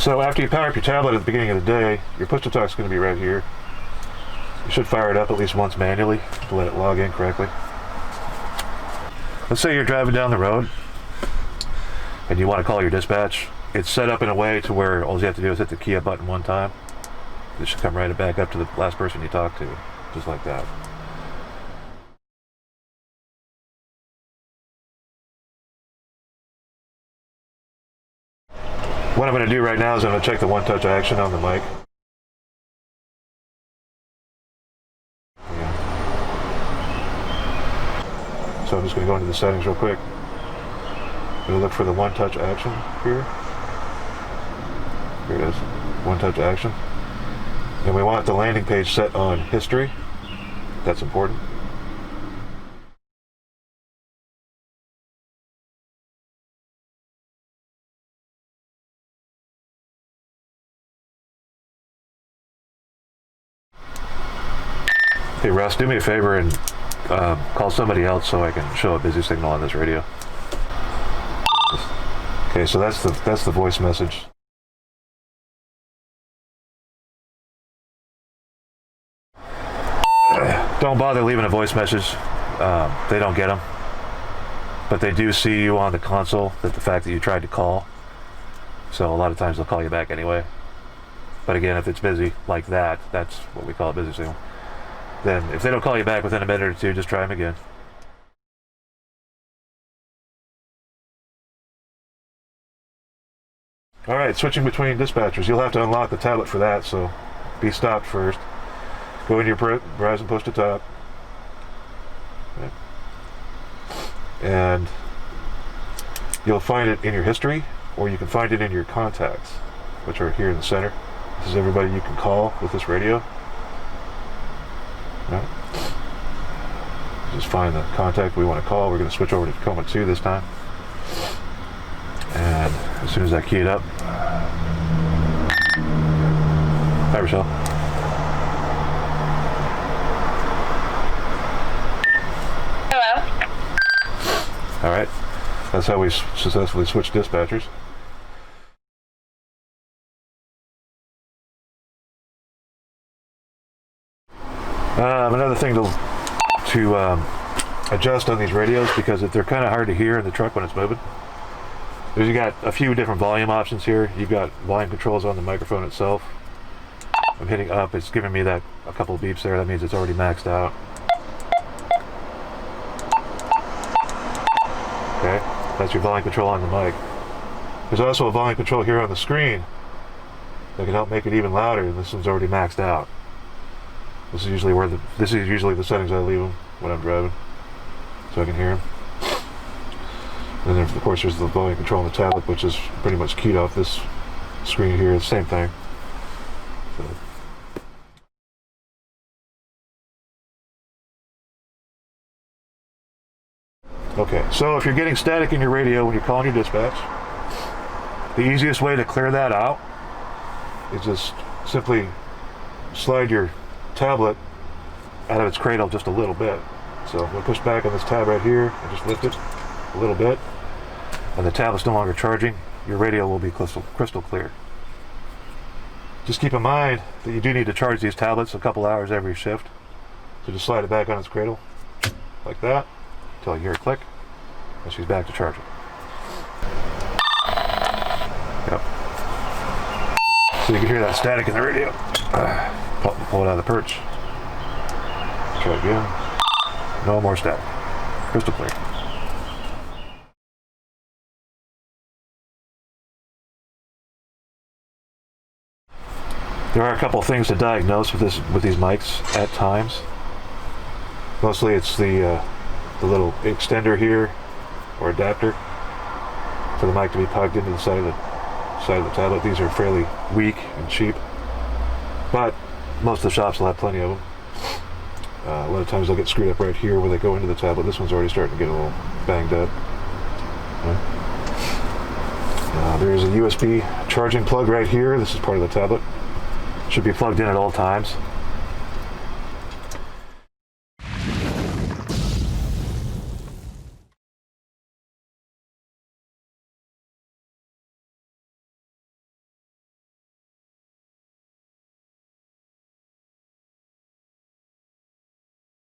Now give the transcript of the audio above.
So after you power up your tablet at the beginning of the day, your push-to-talk is going to be right here. You should fire it up at least once manually to let it log in correctly. Let's say you're driving down the road and you want to call your dispatch. It's set up in a way to where all you have to do is hit the key up button one time. It should come right back up to the last person you talked to, just like that. What I'm going to do right now is I'm going to check the one-touch action on the mic. So I'm just going to go into the settings real quick. I'm going to look for the one-touch action here. Here it is, one-touch action. And we want the landing page set on history. That's important. Hey Russ, do me a favor and call somebody else so I can show a busy signal on this radio. Okay, so that's the voice message. Don't bother leaving a voice message. They don't get them, but they do see you on the console. That the fact that you tried to call. So a lot of times they'll call you back anyway. But again, if it's busy like that, that's what we call a busy signal. Then if they don't call you back within a minute or two, just try them again. Alright, switching between dispatchers. You'll have to unlock the tablet for that, so be stopped first. Go into your browse and push to top. Okay. And you'll find it in your history, or you can find it in your contacts, which are here in the center. This is everybody you can call with this radio. Right. Just find the contact we want to call. We're going to switch over to Tacoma 2 this time. And as soon as I key it up. Hi, Rochelle. Hello. All right. That's how we successfully switch dispatchers. Another thing to adjust on these radios, because they're kind of hard to hear in the truck when it's moving. You got a few different volume options here. You've got volume controls on the microphone itself. I'm hitting up. It's giving me that a couple of beeps there. That means it's already maxed out. Okay, that's your volume control on the mic. There's also a volume control here on the screen that can help make it even louder, and this one's already maxed out. This is usually the settings I leave them when I'm driving, so I can hear them. And then of course there's the volume control on the tablet, which is pretty much keyed off this screen here. It's the same thing. So. Okay, so if you're getting static in your radio when you're calling your dispatch, the easiest way to clear that out is just simply slide your tablet out of its cradle just a little bit. So I'm going to push back on this tab right here and just lift it a little bit, and the tablet's no longer charging. Your radio will be crystal clear. Just keep in mind that you do need to charge these tablets a couple hours every shift. So just slide it back on its cradle like that until you hear a click, and she's back to charging. Yep. So you can hear that static in the radio. Pull it out of the perch. Try it again. No more static. Crystal clear. There are a couple things to diagnose with these mics at times. Mostly it's the little extender here, or adapter, for the mic to be plugged into the side of the tablet. These are fairly weak and cheap, but most of the shops will have plenty of them. A lot of times they'll get screwed up right here where they go into the tablet. This one's already starting to get a little banged up. There's a USB charging plug right here. This is part of the tablet. Should be plugged in at all times.